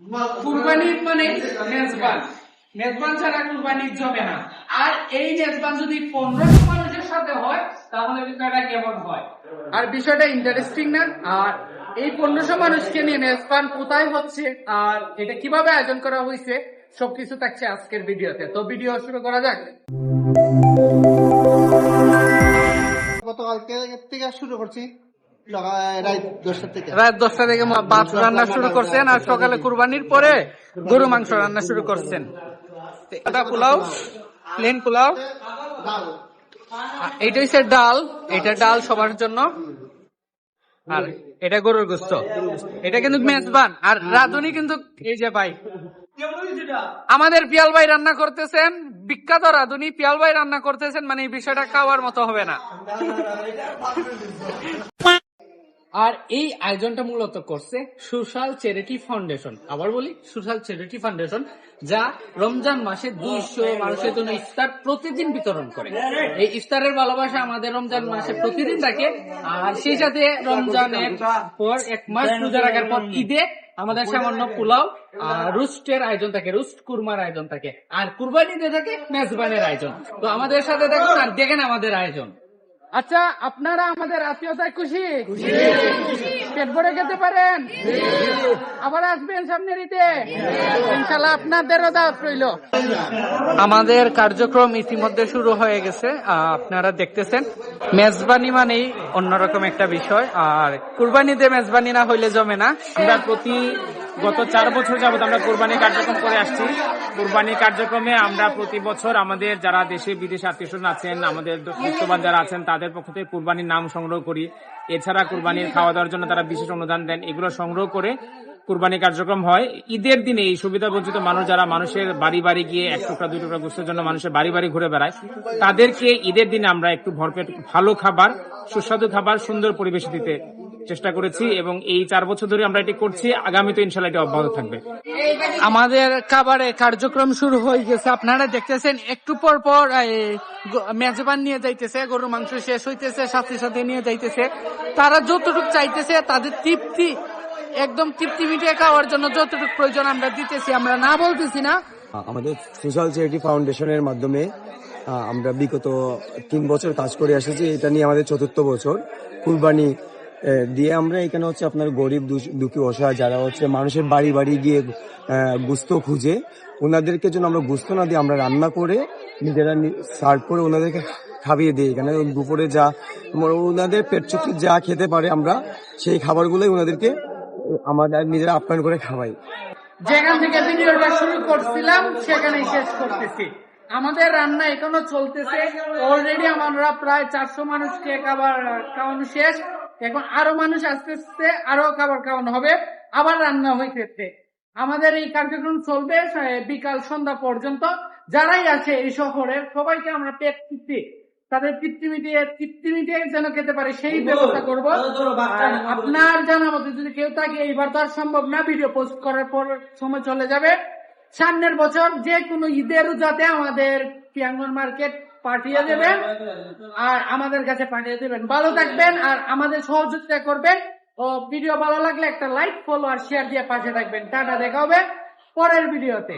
কুরবানি ঈদ মানে মেজবান, মেজবান ছাড়া কুরবানি ঈদ জমে না। আর এই মেজবান যদি 1500 মানুষের সাথে হয় তাহলে বিষয়টা কেমন হয়? আর বিষয়টা ইন্টারেস্টিং না? আর এই 1500 মানুষকে নিয়ে মেজবান কোথায় হচ্ছে আর এটা কিভাবে আয়োজন করা হয়েছে সবকিছু থাকছে আজকের ভিডিওতে। তো ভিডিও শুরু করা যাক। গতকালকে থেকে শুরু করছি, রাত 10টা থেকে ভাত রান্না শুরু করছেন আর সকালে কুরবানির পরে গরু মাংস রান্না শুরু করছেন। এটা পোলাও, প্লেন পোলাও, এইটা হচ্ছে ডাল, এটা ডাল সবার জন্য, আর এটা গরুর গোস্ত। এটা কিন্তু মেজবান আর রাঁধুনি কিন্তু এই যে ভাই আমাদের পিয়াল ভাই রান্না করতেছেন, বিখ্যাত রাঁধুনি পিয়াল ভাই রান্না করতেছেন, মানে এই বিষয়টা খাওয়ার মতো হবে না। আর এই আয়োজনটা মূলত করছে সোশ্যাল চ্যারিটি ফাউন্ডেশন। আবার বলি সোশ্যাল চ্যারিটি ফাউন্ডেশন, যা রমজান মাসে 200 মানুষের জন্য ইফতার প্রতিদিন বিতরণ করে। এই ইফতারের ভালোবাসা আমাদের রমজান মাসে প্রতিদিন থাকে। আর সেই সাথে রমজানের পর 1 মাস রোজা রাখার পর ঈদে আমাদের সামান্য পোলাও আর রুস্টের আয়োজন থাকে, রুস্ট কুরমার আয়োজন থাকে। আর কুরবানিতে থাকে মেজবানের আয়োজন। তো আমাদের সাথে দেখুন আর দেখেন আমাদের আয়োজন। আচ্ছা, আপনারা আমাদের আত্মীয়তায় খুশি? পেট ভরে খেতে পারেন? আবার আসবেন সামনের ঈদে ইনশাল্লাহ, আপনাদেরও দাওয়াত রইল। আমাদের কার্যক্রম ইতিমধ্যে শুরু হয়ে গেছে, আপনারা দেখতেছেন। মেজবানি মানেই অন্যরকম একটা বিষয়, আর কুরবানিতে মেজবানি না হইলে জমে না। আমরা গত 4 বছর যাবত আমরা কোরবানি কার্যক্রম করে আসছি। কোরবানি কার্যক্রমে আমরা প্রতি বছর আমাদের যারা দেশে বিদেশে আত্মীয়স্বজন আছেন, আমাদের মুক্তবান যারা আছেন, তাদের পক্ষ থেকে কোরবানির নাম সংগ্রহ করি। এছাড়া কোরবানির খাওয়া দাওয়ার জন্য তারা বিশেষ অনুদান দেন। এগুলো সংগ্রহ করে কুরবানি কার্যক্রম হয়। ঈদের দিনে এই সুবিধা বঞ্চিত মানুষ যারা মানুষের বাড়ি বাড়ি গিয়ে 1 টুকরা 2 টুকরা গোস্তের জন্য মানুষের বাড়ি বাড়ি ঘুরে বেড়ায়, তাদেরকে ঈদের দিনে আমরা একটু ভরপেট ভালো খাবার, সুস্বাদু খাবার, সুন্দর পরিবেশ দিতে চেষ্টা করেছি এবং এই 4 বছর ধরে আমরা এটি করছি। আগামী তো ইনশাল্লাহ এটি অব্যাহত থাকবে। আমাদের খাবারে কার্যক্রম শুরু হয়ে গেছে, আপনারা দেখতেছেন। একটু পর পর মেজবান নিয়ে যাইতেছে, গরুর মাংস শেষ হইতেছে, সাথে সাথে নিয়ে যাইতেছে। তারা যতটুকু চাইতেছে তাদের তৃপ্তি, একদম তৃপ্তি মিটিয়ে খাওয়ার জন্য যতটুকু প্রয়োজন আমরা দিতেছি, আমরা না বলতেছি না। আমাদের সোশ্যাল চ্যারিটি ফাউন্ডেশনের মাধ্যমে আমরা বিগত 3 বছর কাজ করে এসেছি। এটা নিয়ে আমাদের 4র্থ বছর। কুরবানি দিয়ে আমরা এখানে হচ্ছে আপনার গরিব দুঃখী অসহায় যারা হচ্ছে মানুষের বাড়ি বাড়ি গিয়ে গুস্ত খুঁজে, ওনাদেরকে জন্য আমরা গুস্ত না দিয়ে আমরা রান্না করে নিজেরা সার্ভ করে ওনাদেরকে খাইয়ে দিই। এখানে দুপুরে যা ওনাদের পেট চুক্তি যা খেতে পারে আমরা সেই খাবারগুলোই ওনাদেরকে আমাদের নিজেরা আপ্যায়ন করে খাওয়াই। যেখান থেকে ভিডিওটা শুরু করছিলাম সেখানেই শেষ করতেছি। আমাদের রান্না এখনো চলতেছে। অলরেডি আমরা প্রায় 400 মানুষকে খাবার খাওয়ানো শেষ। এখন আরো মানুষ আসতে আসতে আরো খাবার খাওয়ানো হবে, আবার রান্না হইতেছে। আমাদের এই কার্যক্রম চলবে বিকাল সন্ধ্যা পর্যন্ত। যারাই আছে এই শহরের সবাইকে আমরা পেট তৃপ্তি, তাদের তৃপ্তি মিটিয়ে যেন খেতে পারে সেই ব্যবস্থা করব। আপনার জানা মতো যদি কেউ থাকে, এইবার তো আর সম্ভব না, ভিডিও পোস্ট করার পর সময় চলে যাবে। সামনের বছর যে কোনো ঈদের যাতে আমাদের পিয়াঙ্গন মার্কেট পাঠিয়ে দেবেন আর আমাদের কাছে পাঠিয়ে দেবেন। ভালো থাকবেন আর আমাদের সহযোগিতা করবেন। ও ভিডিও ভালো লাগলে একটা লাইক, ফলো আর শেয়ার দিয়ে পাশে থাকবেন। টাটা, দেখা হবে পরের ভিডিওতে।